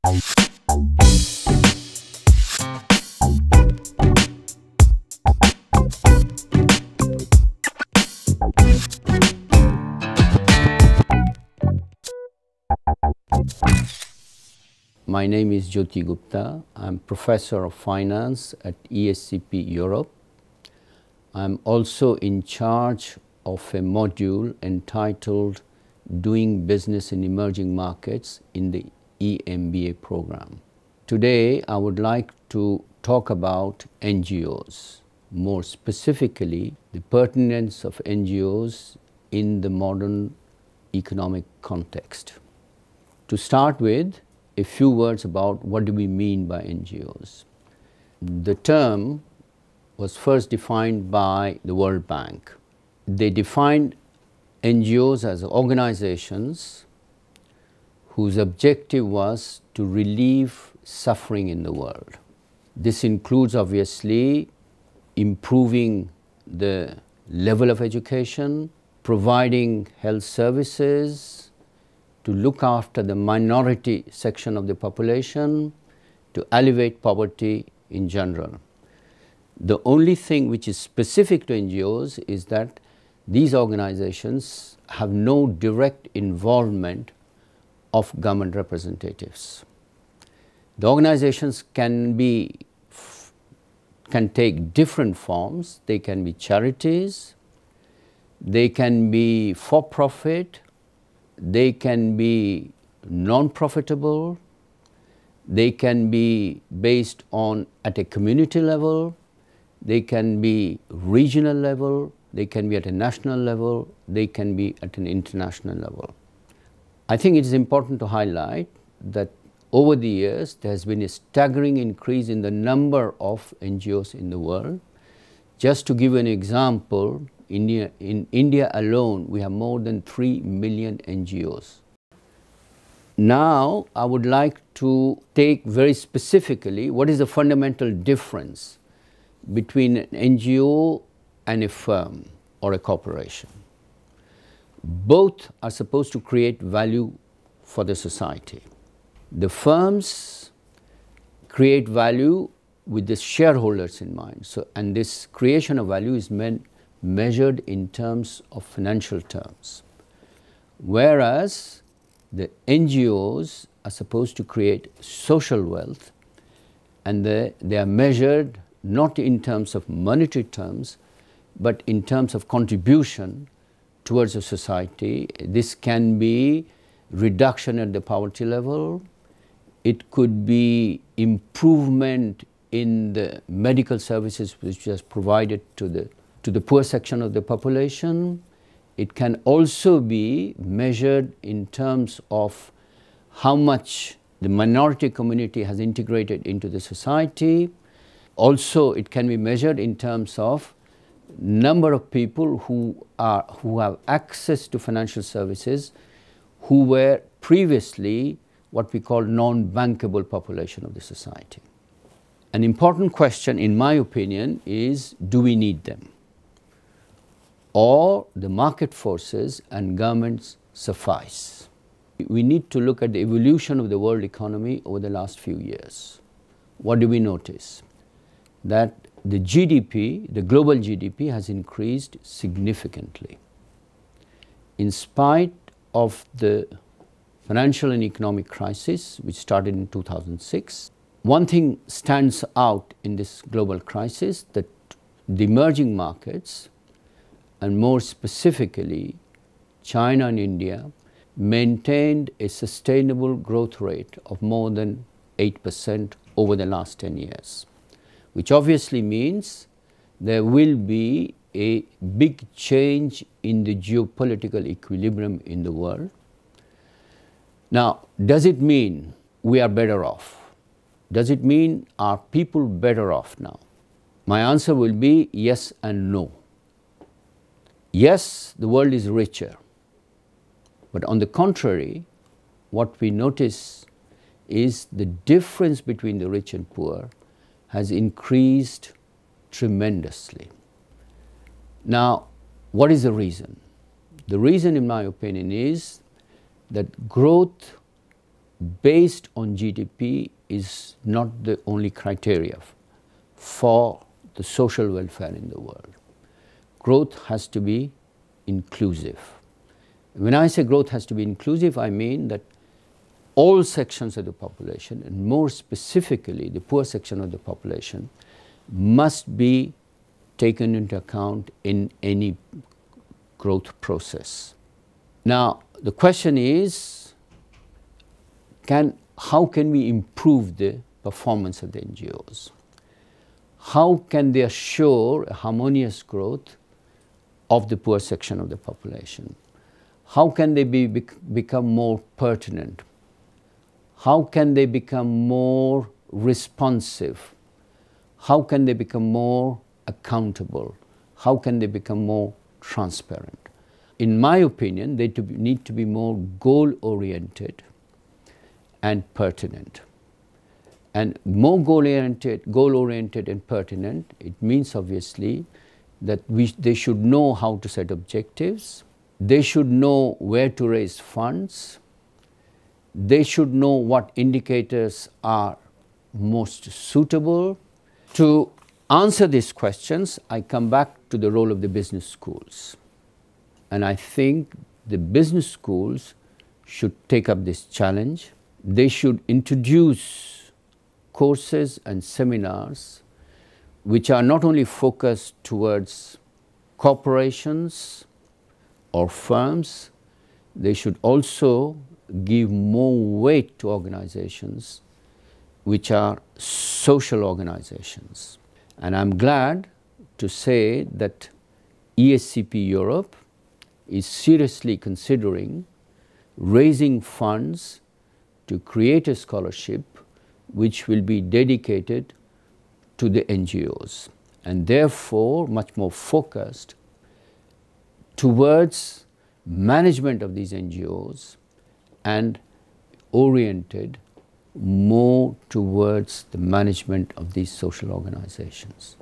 My name is Jyoti Gupta. I'm Professor of Finance at ESCP Europe. I'm also in charge of a module entitled Doing Business in Emerging Markets in the EMBA program. Today, I would like to talk about NGOs, more specifically the pertinence of NGOs in the modern economic context. To start with, a few words about what do we mean by NGOs. The term was first defined by the World Bank. They defined NGOs as organizations whose objective was to relieve suffering in the world. This includes obviously improving the level of education, providing health services, to look after the minority section of the population, to alleviate poverty in general. The only thing which is specific to NGOs is that these organizations have no direct involvement of government representatives. The organizations can take different forms. They can be charities, they can be for-profit, they can be non-profitable, they can be based on at a community level, they can be regional level, they can be at a national level, they can be at an international level. I think it is important to highlight that over the years there has been a staggering increase in the number of NGOs in the world. Just to give an example, in India alone, we have more than 3 million NGOs. Now, I would like to take very specifically what is the fundamental difference between an NGO and a firm or a corporation. Both are supposed to create value for the society. The firms create value with the shareholders in mind. And this creation of value is measured in terms of financial terms, whereas the NGOs are supposed to create social wealth, and they are measured not in terms of monetary terms, but in terms of contribution towards a society. This can be reduction at the poverty level, it could be improvement in the medical services which is provided to the poor section of the population. It can also be measured in terms of how much the minority community has integrated into the society. Also, it can be measured in terms of number of people who have access to financial services who were previously what we call non-bankable population of the society. An important question, in my opinion, is do we need them? Or the market forces and governments suffice? We need to look at the evolution of the world economy over the last few years. What do we notice? That the GDP, the global GDP, has increased significantly. In spite of the financial and economic crisis, which started in 2006, one thing stands out in this global crisis, that the emerging markets, and more specifically China and India, maintained a sustainable growth rate of more than 8% over the last 10 years, which obviously means there will be a big change in the geopolitical equilibrium in the world. Now, does it mean we are better off? Does it mean are people better off now? My answer will be yes and no. Yes, the world is richer. But on the contrary, what we notice is the difference between the rich and poor has increased tremendously. Now, what is the reason? The reason, in my opinion, is that growth based on GDP is not the only criteria for the social welfare in the world. Growth has to be inclusive. When I say growth has to be inclusive, I mean that all sections of the population, and more specifically the poor section of the population, must be taken into account in any growth process. Now, the question is, how can we improve the performance of the NGOs? How can they assure a harmonious growth of the poor section of the population? How can they become more pertinent? How can they become more responsive? How can they become more accountable? How can they become more transparent? In my opinion, they need to be more goal-oriented and pertinent. And more goal-oriented and pertinent, it means obviously that they should know how to set objectives, they should know where to raise funds, they should know what indicators are most suitable. To answer these questions, I come back to the role of the business schools. And I think the business schools should take up this challenge. They should introduce courses and seminars which are not only focused towards corporations or firms, they should also give more weight to organizations which are social organizations. And I'm glad to say that ESCP Europe is seriously considering raising funds to create a scholarship which will be dedicated to the NGOs, and therefore much more focused towards management of these NGOs and oriented more towards the management of these social organizations.